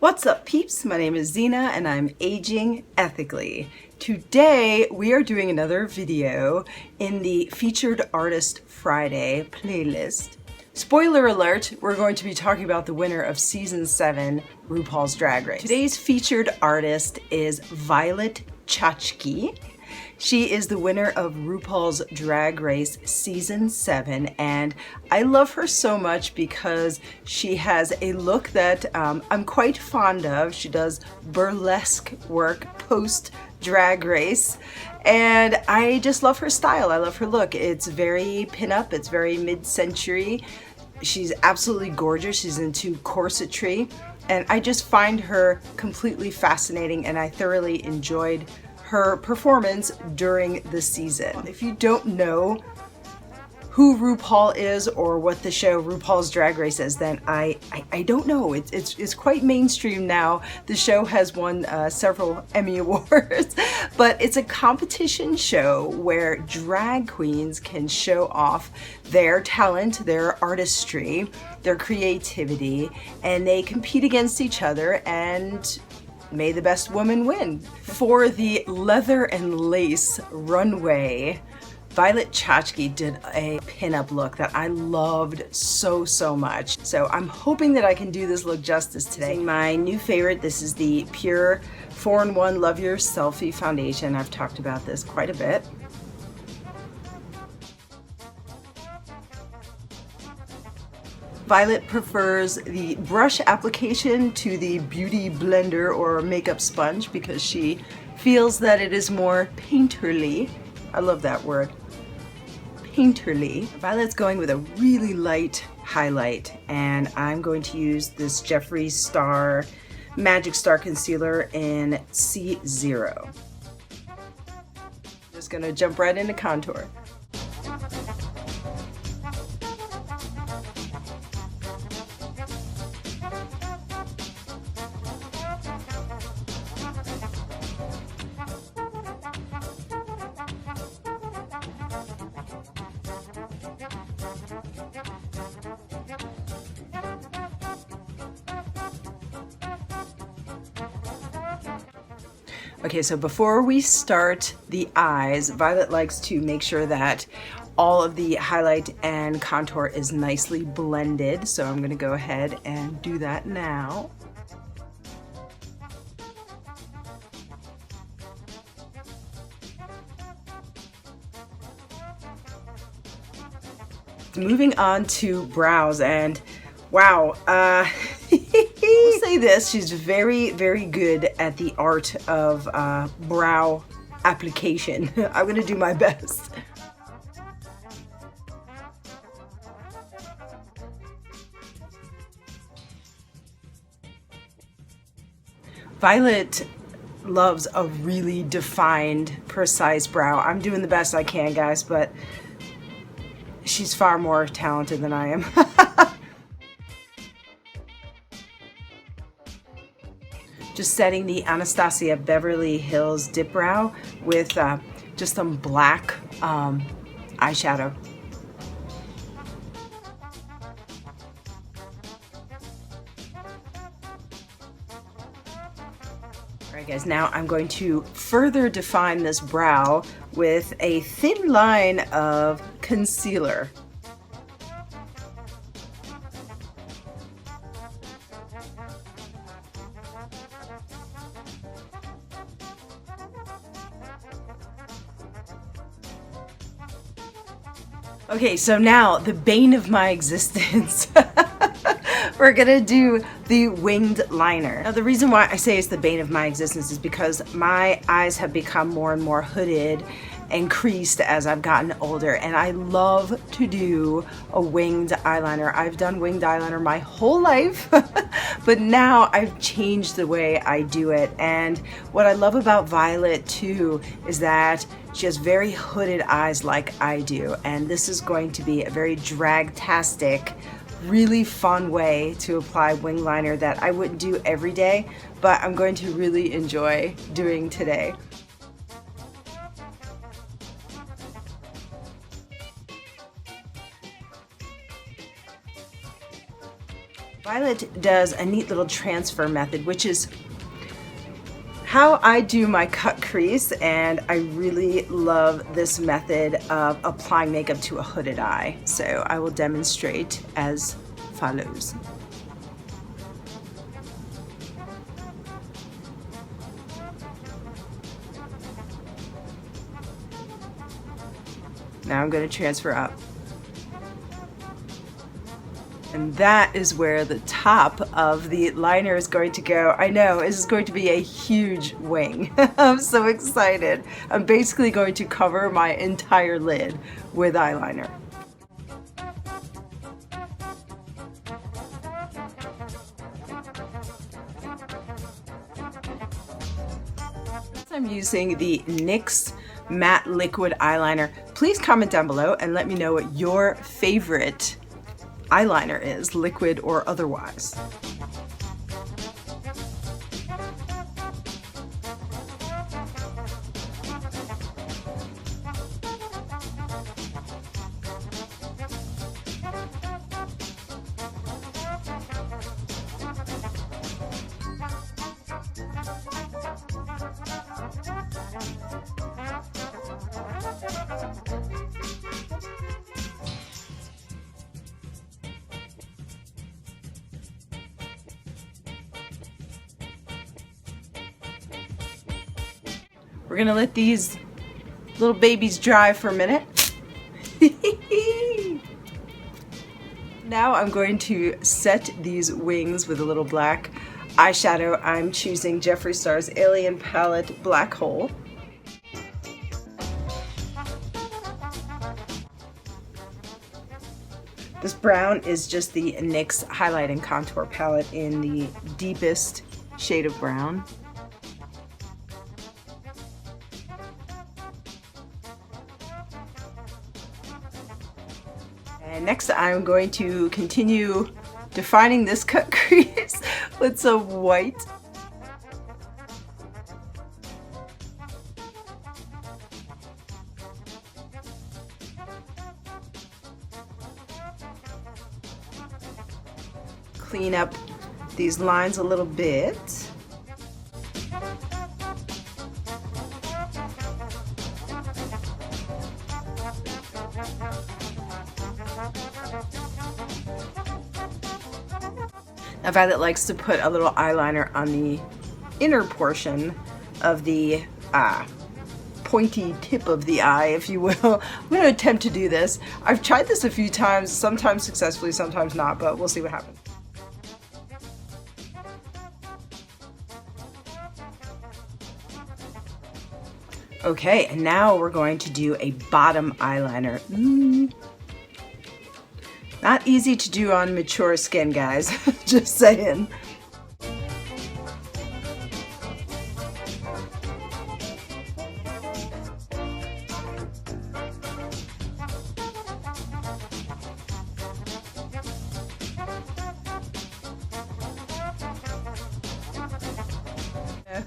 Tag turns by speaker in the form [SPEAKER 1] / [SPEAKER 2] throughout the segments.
[SPEAKER 1] What's up, peeps? My name is Zina and I'm aging ethically. Today we are doing another video in the Featured Artist Friday playlist. Spoiler alert, we're going to be talking about the winner of Season 7, RuPaul's Drag Race. Today's featured artist is Violet Chachki. She is the winner of RuPaul's Drag Race Season 7, and I love her so much because she has a look that I'm quite fond of. She does burlesque work post Drag Race, and I just love her style. I love her look. It's very pin-up, it's very mid-century. She's absolutely gorgeous. She's into corsetry, and I just find her completely fascinating, and I thoroughly enjoyed her performance during the season. If you don't know who RuPaul is or what the show RuPaul's Drag Race is, then I don't know. It's quite mainstream now. The show has won several Emmy Awards, but it's a competition show where drag queens can show off their talent, their artistry, their creativity, and they compete against each other, and may the best woman win. For the leather and lace runway, Violet Chachki did a pinup look that I loved so much. So I'm hoping that I can do this look justice today. My new favorite, this is the Pure 4-in-1 Love Your Selfie Foundation. I've talked about this quite a bit. Violet prefers the brush application to the beauty blender or makeup sponge because she feels that it is more painterly. I love that word, painterly. Violet's going with a really light highlight, and I'm going to use this Jeffree Star Magic Star Concealer in C0. Just gonna jump right into contour. Okay, so before we start the eyes, Violet likes to make sure that all of the highlight and contour is nicely blended. So I'm gonna go ahead and do that now. Moving on to brows, and wow, I'll say this, she's very good at the art of brow application. I'm gonna do my best. Violet loves a really defined, precise brow. I'm doing the best I can, guys, but she's far more talented than I am. Just setting the Anastasia Beverly Hills Dip Brow with just some black eyeshadow. Alright guys, now I'm going to further define this brow with a thin line of concealer. Okay, so now the bane of my existence. We're gonna do the winged liner. Now the reason why I say it's the bane of my existence is because my eyes have become more and more hooded and creased as I've gotten older, and I love to do a winged eyeliner. I've done winged eyeliner my whole life, but now I've changed the way I do it. And what I love about Violet too is that she has very hooded eyes like I do, and this is going to be a very drag-tastic, really fun way to apply wing liner that I wouldn't do every day, but I'm going to really enjoy doing today. Violet does a neat little transfer method, which is how I do my cut crease, and I really love this method of applying makeup to a hooded eye. So I will demonstrate as follows. Now I'm going to transfer up. And that is where the top of the liner is going to go. I know, this is going to be a huge wing. I'm so excited. I'm basically going to cover my entire lid with eyeliner. I'm using the NYX matte liquid eyeliner. Please comment down below and let me know what your favorite eyeliner is, liquid or otherwise. We're gonna let these little babies dry for a minute. Now I'm going to set these wings with a little black eyeshadow. I'm choosing Jeffree Star's Alien Palette Black Hole. This brown is just the NYX Highlight and Contour palette in the deepest shade of brown. And next I'm going to continue defining this cut crease with some white. Clean up these lines a little bit. Now Violet likes to put a little eyeliner on the inner portion of the pointy tip of the eye, if you will. I'm going to attempt to do this. I've tried this a few times, sometimes successfully, sometimes not, but we'll see what happens. Okay, and now we're going to do a bottom eyeliner. Not easy to do on mature skin, guys. Just saying.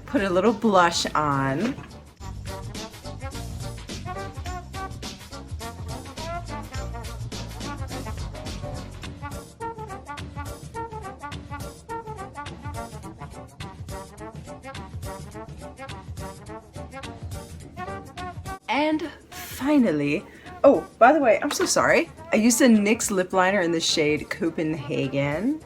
[SPEAKER 1] Put a little blush on. And finally, oh, by the way, I'm so sorry. I used a NYX lip liner in the shade Copenhagen.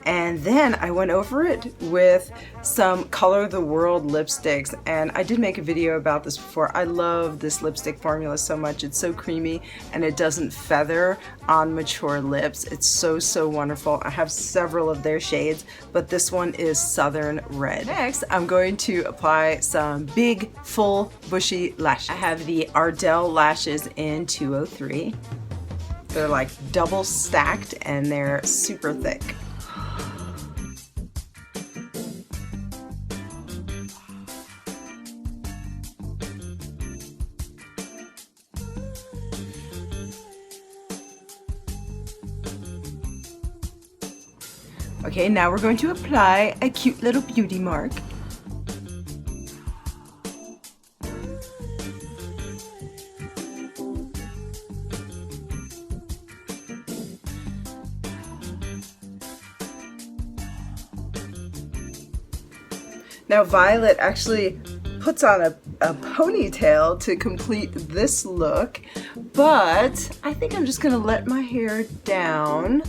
[SPEAKER 1] And then I went over it with some Color the World lipsticks, and I did make a video about this before. I love this lipstick formula so much. It's so creamy and it doesn't feather on mature lips. It's so, so wonderful. I have several of their shades, but this one is Southern Red. Next, I'm going to apply some big, full, bushy lashes. I have the Ardell lashes in 203. They're like double stacked and they're super thick. Okay, now we're going to apply a cute little beauty mark. Now Violet actually puts on a ponytail to complete this look, but I think I'm just gonna let my hair down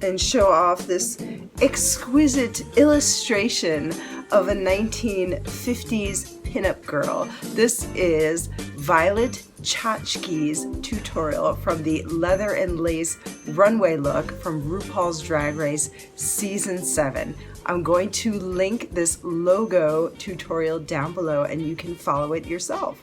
[SPEAKER 1] and show off this exquisite illustration of a 1950s pinup girl. This is Violet Chachki's tutorial from the leather and lace runway look from RuPaul's Drag Race Season 7. I'm going to link this logo tutorial down below and you can follow it yourself.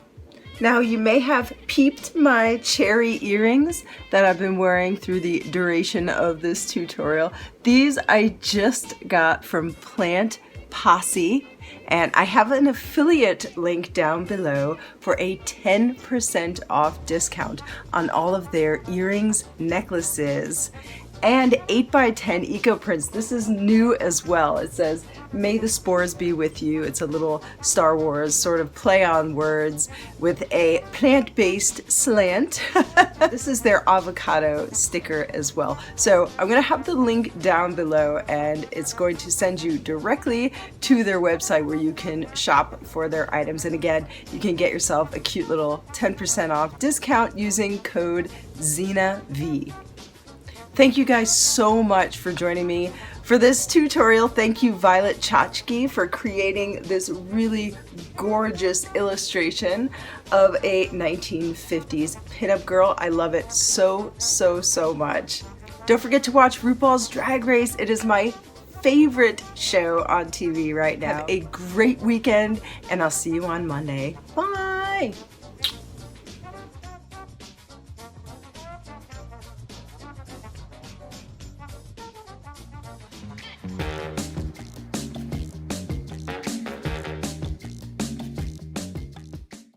[SPEAKER 1] Now you may have peeped my cherry earrings that I've been wearing through the duration of this tutorial. These I just got from Plant Posse, and I have an affiliate link down below for a 10% off discount on all of their earrings, necklaces, and 8x10 eco prints. This is new as well. It says, "May the spores be with you." It's a little Star Wars sort of play on words with a plant-based slant. This is their avocado sticker as well. So I'm gonna have the link down below and it's going to send you directly to their website where you can shop for their items. And again, you can get yourself a cute little 10% off discount using code ZINAV. Thank you guys so much for joining me for this tutorial. Thank you, Violet Chachki, for creating this really gorgeous illustration of a 1950s pinup girl. I love it so, so, so much. Don't forget to watch RuPaul's Drag Race. It is my favorite show on TV right now. Have a great weekend, and I'll see you on Monday. Bye!